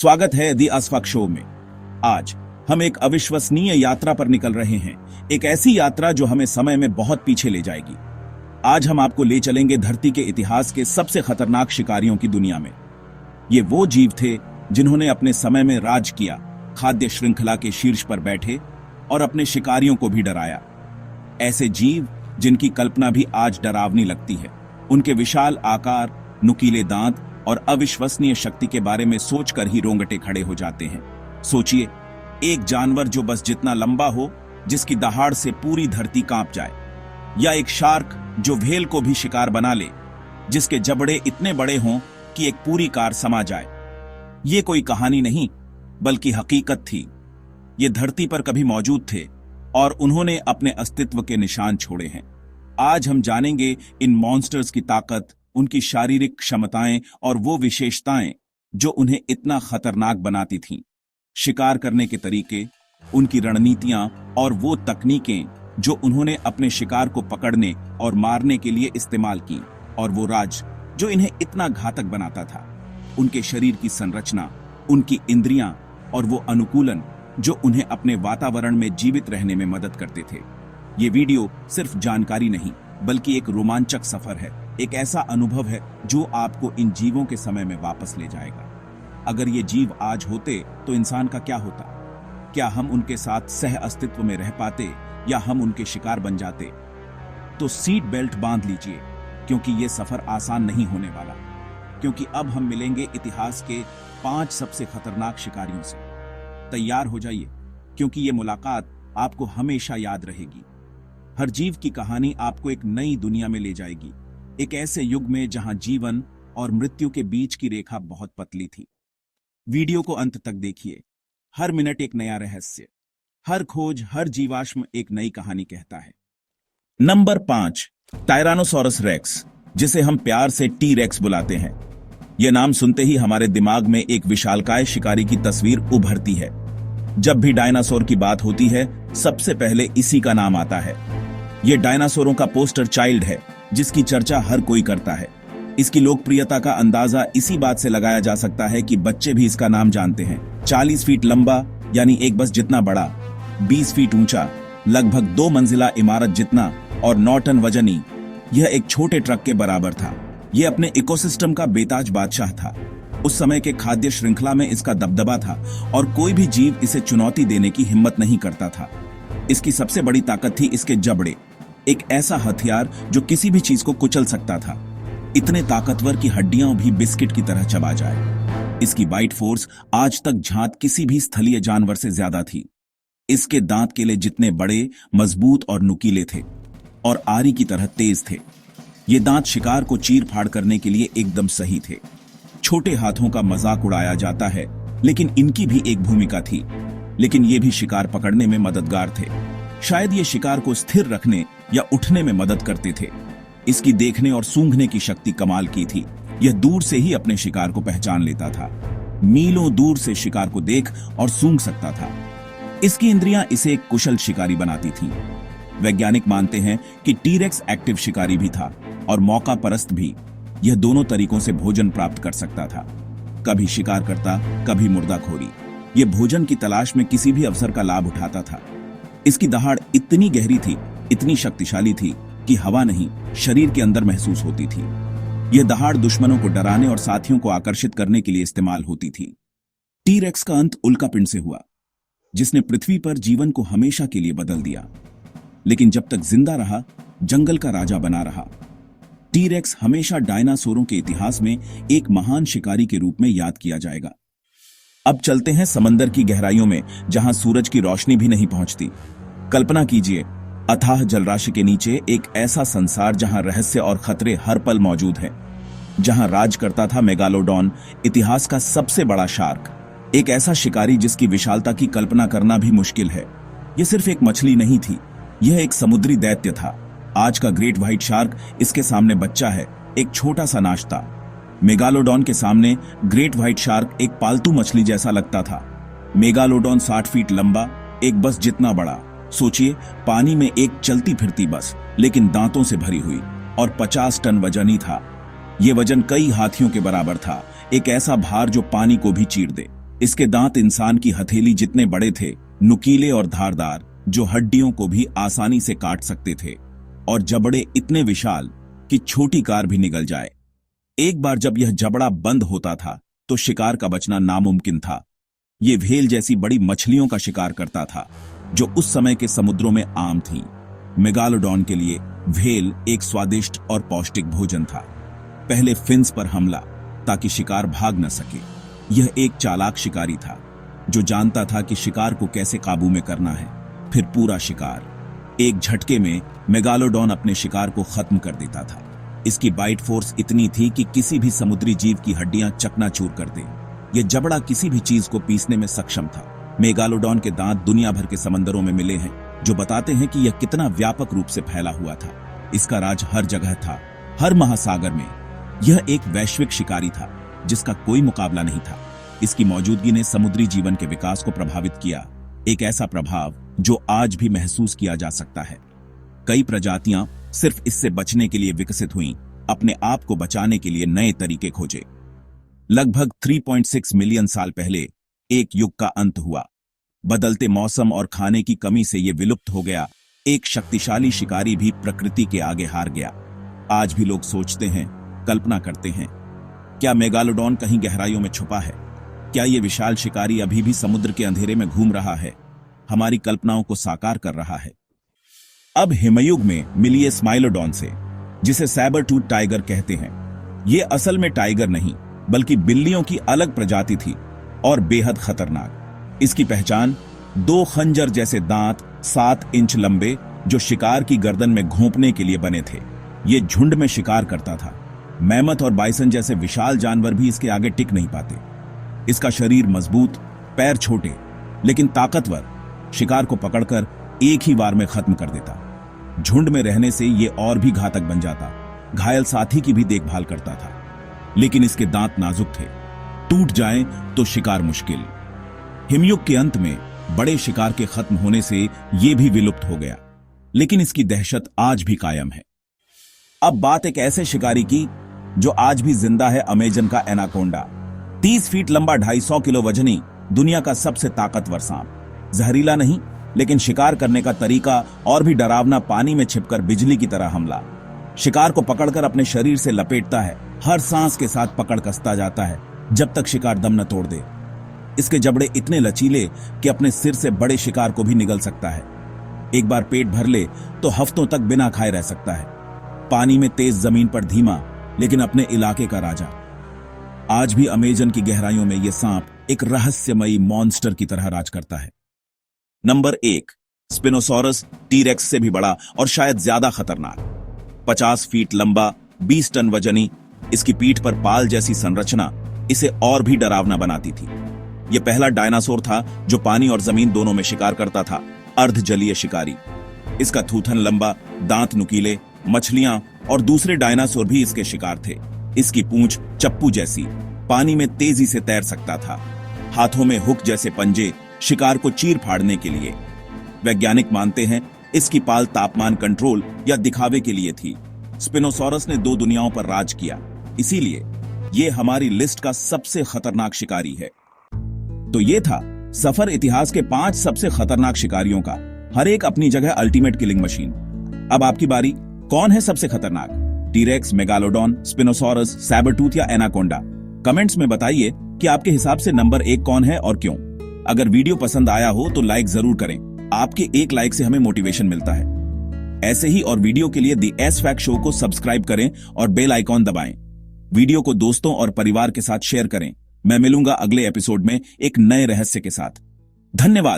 स्वागत है दी अस्फाक शो में। आज हम एक अविश्वसनीय यात्रा पर निकल रहे हैं, एक ऐसी यात्रा जो हमें समय में बहुत पीछे ले जाएगी। आज हम आपको ले चलेंगे धरती के इतिहास के सबसे खतरनाक शिकारियों की दुनिया में। ये वो जीव थे जिन्होंने अपने समय में राज किया, खाद्य श्रृंखला के शीर्ष पर बैठे और अपने शिकारियों को भी डराया। ऐसे जीव जिनकी कल्पना भी आज डरावनी लगती है। उनके विशाल आकार, नुकीले दांत और अविश्वसनीय शक्ति के बारे में सोचकर ही रोंगटे खड़े हो जाते हैं। सोचिए, एक जानवर जो बस जितना लंबा हो, जिसकी दहाड़ से पूरी धरती कांप जाए, या एक शार्क जो व्हेल को भी शिकार बना ले, जिसके जबड़े इतने बड़े हों कि एक पूरी कार समा जाए। ये कोई कहानी नहीं, बल्कि हकीकत थी। ये धरती पर कभी मौजूद थे और उन्होंने अपने अस्तित्व के निशान छोड़े हैं। आज हम जानेंगे इन मॉन्स्टर्स की ताकत, उनकी शारीरिक क्षमताएं और वो विशेषताएं जो उन्हें इतना खतरनाक बनाती थीं। शिकार करने के तरीके, उनकी रणनीतियां और वो तकनीकें जो उन्होंने अपने शिकार को पकड़ने और मारने के लिए इस्तेमाल की, और वो राज जो इन्हें इतना घातक बनाता था। उनके शरीर की संरचना, उनकी इंद्रियां और वो अनुकूलन जो उन्हें अपने वातावरण में जीवित रहने में मदद करते थे। ये वीडियो सिर्फ जानकारी नहीं, बल्कि एक रोमांचक सफर है, एक ऐसा अनुभव है जो आपको इन जीवों के समय में वापस ले जाएगा। अगर ये जीव आज होते तो इंसान का क्या होता? क्या हम उनके साथ सह अस्तित्व में रह पाते, या हम उनके शिकार बन जाते? तो सीट बेल्ट बांध लीजिए, क्योंकि ये सफर आसान नहीं होने वाला। क्योंकि अब हम मिलेंगे इतिहास के 5 सबसे खतरनाक शिकारियों से। तैयार हो जाइए, क्योंकि ये मुलाकात आपको हमेशा याद रहेगी। हर जीव की कहानी आपको एक नई दुनिया में ले जाएगी, एक ऐसे युग में जहां जीवन और मृत्यु के बीच की रेखा बहुत पतली थी। वीडियो को अंत तक देखिए। हर मिनट एक नया रहस्य, हर खोज, हर जीवाश्म एक नई कहानी कहता है। नंबर 5, टायरानोसॉरस रेक्स, जिसे हम प्यार से टी रेक्स बुलाते हैं। यह नाम सुनते ही हमारे दिमाग में एक विशालकाय शिकारी की तस्वीर उभरती है। जब भी डायनासोर की बात होती है, सबसे पहले इसी का नाम आता है। यह डायनासोरों का पोस्टर चाइल्ड है, जिसकी चर्चा हर कोई करता है। इसकी लोकप्रियता का अंदाजा इसी बात से लगाया जा सकता है कि बच्चे भी इसका नाम जानते हैं। 40 फीट लंबा, यानी एक बस जितना बड़ा, 20 फीट ऊंचा, लगभग 2 मंजिला इमारत जितना, और 9 टन वजनी, यह एक छोटे ट्रक के बराबर था। यह अपने इकोसिस्टम का बेताज बादशाह था। उस समय के खाद्य श्रृंखला में इसका दबदबा था, और कोई भी जीव इसे चुनौती देने की हिम्मत नहीं करता था। इसकी सबसे बड़ी ताकत थी इसके जबड़े, एक ऐसा हथियार जो किसी भी चीज को कुचल सकता था, इतने ताकतवर कि हड्डियां भी बिस्किट की तरह चबा जाए। इसकी बाइट फोर्स आज तक झांत किसी भी स्थलीय जानवर से ज्यादा थी। इसके दांत केले जितने बड़े, मजबूत और नुकीले थे, और आरी की तरह तेज थे। ये दांत शिकार को चीर फाड़ करने के लिए एकदम सही थे। छोटे हाथों का मजाक उड़ाया जाता है, लेकिन इनकी भी एक भूमिका थी। लेकिन ये भी शिकार पकड़ने में मददगार थे। शायद ये शिकार को स्थिर रखने या उठने में मदद करते थे। इसकी देखने और सूंघने की शक्ति कमाल की थी। यह दूर से ही अपने शिकार को पहचान लेता था। मीलों दूर से शिकार को देख और सूंघ सकता था। इसकी इंद्रियां इसे एक कुशल शिकारी बनाती थीं। वैज्ञानिक मानते हैं कि टी-रेक्स एक्टिव शिकारी भी था और मौका परस्त भी। यह दोनों तरीकों से भोजन प्राप्त कर सकता था, कभी शिकार करता, कभी मुर्दाखोरी। यह भोजन की तलाश में किसी भी अवसर का लाभ उठाता था। इसकी दहाड़ इतनी गहरी थी, इतनी शक्तिशाली थी कि हवा नहीं, शरीर के अंदर महसूस होती थी। यह दहाड़ दुश्मनों को डराने और साथियों को आकर्षित करने के लिए इस्तेमाल होती थी। टी-रेक्स का अंत उल्कापिंड से हुआ, जिसने पृथ्वी पर जीवन को हमेशा के लिए बदल दिया। लेकिन जब तक जिंदा रहा, जंगल का राजा बना रहा। टी-रेक्स हमेशा डायनासोरों के इतिहास में एक महान शिकारी के रूप में याद किया जाएगा। अब चलते हैं समंदर की गहराइयों में, जहां सूरज की रोशनी भी नहीं पहुंचती। कल्पना कीजिए, अथाह जलराशि के नीचे एक ऐसा संसार जहां रहस्य और खतरे हर पल मौजूद हैं, जहां राज करता था मेगालोडॉन, इतिहास का सबसे बड़ा शार्क। एक ऐसा शिकारी जिसकी विशालता की कल्पना करना भी मुश्किल है। यह सिर्फ एक मछली नहीं थी, यह एक समुद्री दैत्य था। आज का ग्रेट व्हाइट शार्क इसके सामने बच्चा है, एक छोटा सा नाश्ता। मेगालोडॉन के सामने ग्रेट व्हाइट शार्क एक पालतू मछली जैसा लगता था। मेगालोडॉन 60 फीट लंबा, एक बस जितना बड़ा। सोचिए, पानी में एक चलती फिरती बस, लेकिन दांतों से भरी हुई, और 50 टन वजन ही था। यह वजन कई हाथियों के बराबर था, एक ऐसा भार जो पानी को भी चीर दे। इसके दांत इंसान की हथेली जितने बड़े थे, नुकीले और धारदार, जो हड्डियों को भी आसानी से काट सकते थे, और जबड़े इतने विशाल कि छोटी कार भी निगल जाए। एक बार जब यह जबड़ा बंद होता था तो शिकार का बचना नामुमकिन था। ये व्हेल जैसी बड़ी मछलियों का शिकार करता था, जो उस समय के समुद्रों में आम थीं। मेगालोडॉन के लिए व्हेल एक स्वादिष्ट और पौष्टिक भोजन था। पहले फिन्स पर हमला, ताकि शिकार भाग न सके। यह एक चालाक शिकारी था, जो जानता था कि शिकार को कैसे काबू में करना है। फिर पूरा शिकार एक झटके में मेगालोडॉन अपने शिकार को खत्म कर देता था। इसकी बाइट फोर्स इतनी थी कि किसी भी समुद्री जीव की हड्डियां चकनाचूर कर दे। यह जबड़ा किसी भी चीज को पीसने में सक्षम था। मेगालोडॉन के दांत दुनिया भर के समंदरों में मिले हैं, जो बताते हैं कि यह कितना व्यापक रूप से फैला हुआ था। इसका राज हर जगह था, हर महासागर में। यह एक वैश्विक शिकारी था, जिसका कोई मुकाबला नहीं था। इसकी मौजूदगी ने समुद्री जीवन के विकास को प्रभावित किया, एक ऐसा प्रभाव जो आज भी महसूस किया जा सकता है। कई प्रजातियां सिर्फ इससे बचने के लिए विकसित हुईं, अपने आप को बचाने के लिए नए तरीके खोजे। लगभग 3.6 मिलियन साल पहले एक युग का अंत हुआ। बदलते मौसम और खाने की कमी से यह विलुप्त हो गया। एक शक्तिशाली शिकारी भी प्रकृति के आगे हार गया। आज भी लोग सोचते हैं, कल्पना करते हैं, क्या मेगालोडॉन कहीं गहराइयों में छुपा है? क्या यह विशाल शिकारी अभी भी समुद्र के अंधेरे में घूम रहा है, हमारी कल्पनाओं को साकार कर रहा है? अब हिमयुग में मिली स्माइलोडॉन से, जिसे सैबर टूथ टाइगर कहते हैं। यह असल में टाइगर नहीं, बल्कि बिल्लियों की अलग प्रजाति थी और बेहद खतरनाक। इसकी पहचान 2 खंजर जैसे दांत 7 इंच लंबे, जो शिकार की गर्दन में घोंपने के लिए बने थे। यह झुंड में शिकार करता था। मैमथ और बाइसन जैसे विशाल जानवर भी इसके आगे टिक नहीं पाते। इसका शरीर मजबूत, पैर छोटे, लेकिन ताकतवर, शिकार को पकड़कर एक ही बार में खत्म कर देता। झुंड में रहने से यह और भी घातक बन जाता। घायल साथी की भी देखभाल करता था, लेकिन इसके दांत नाजुक थे, टूट जाएं तो शिकार मुश्किल। हिमयुग के अंत में बड़े शिकार के खत्म होने से यह भी विलुप्त हो गया, लेकिन इसकी दहशत आज भी कायम है। अब बात एक ऐसे शिकारी की जो आज भी जिंदा है, अमेजन का एनाकोंडा। 30 फीट लंबा, 250 किलो वजनी, दुनिया का सबसे ताकतवर सांप। जहरीला नहीं, लेकिन शिकार करने का तरीका और भी डरावना। पानी में छिपकर बिजली की तरह हमला। शिकार को पकड़कर अपने शरीर से लपेटता है, हर सांस के साथ पकड़ कसता जाता है, जब तक शिकार दम न तोड़ दे। इसके जबड़े इतने लचीले कि अपने सिर से बड़े शिकार को भी निगल सकता है। एक बार पेट भर ले तो हफ्तों तक बिना खाए रह सकता है। पानी में तेज, जमीन पर धीमा, लेकिन अपने इलाके का राजा। आज भी अमेजन की गहराइयों में यह सांप एक रहस्यमयी मॉन्स्टर की तरह राज करता है। नंबर 1, स्पिनोसॉरस, टीरेक्स से भी बड़ा और शायद ज्यादा खतरनाक। 50 फीट लंबा, 20 टन वजनी, इसकी पीठ पर पाल जैसी संरचना इसे और भी डरावना बनाती थी। यह पहला डायनासोर था जो पानी और जमीन दोनों में शिकार करता था, अर्धजलीय शिकारी। इसका थूथन लंबा, दांत नुकीले, मछलियां और दूसरे डायनासोर भी इसके शिकार थे। इसकी पूंछ चप्पू जैसी, पानी में तेजी से तैर सकता था। हाथों में हुक जैसे पंजे, शिकार को चीर फाड़ने के लिए। वैज्ञानिक मानते हैं इसकी पाल तापमान कंट्रोल या दिखावे के लिए थी। स्पिनोसॉरस ने 2 दुनियाओं पर राज किया, इसीलिए यह हमारी लिस्ट का सबसे खतरनाक शिकारी है। तो यह था सफर इतिहास के 5 सबसे खतरनाक शिकारियों का, हर एक अपनी जगह अल्टीमेट किलिंग मशीन। अब आपकी बारी। कौन है सबसे खतरनाक? टीरेक्स, मेगालोडॉन, स्पिनोसॉरस, सैबरटूथ या एनाकोंडा? कमेंट्स में बताइए कि आपके हिसाब से नंबर 1 कौन है और क्यों। अगर वीडियो पसंद आया हो तो लाइक जरूर करें। आपके एक लाइक से हमें मोटिवेशन मिलता है। ऐसे ही और वीडियो के लिए द एस फैक्ट शो को सब्सक्राइब करें और बेल आइकॉन दबाएं। वीडियो को दोस्तों और परिवार के साथ शेयर करें। मैं मिलूंगा अगले एपिसोड में एक नए रहस्य के साथ। धन्यवाद।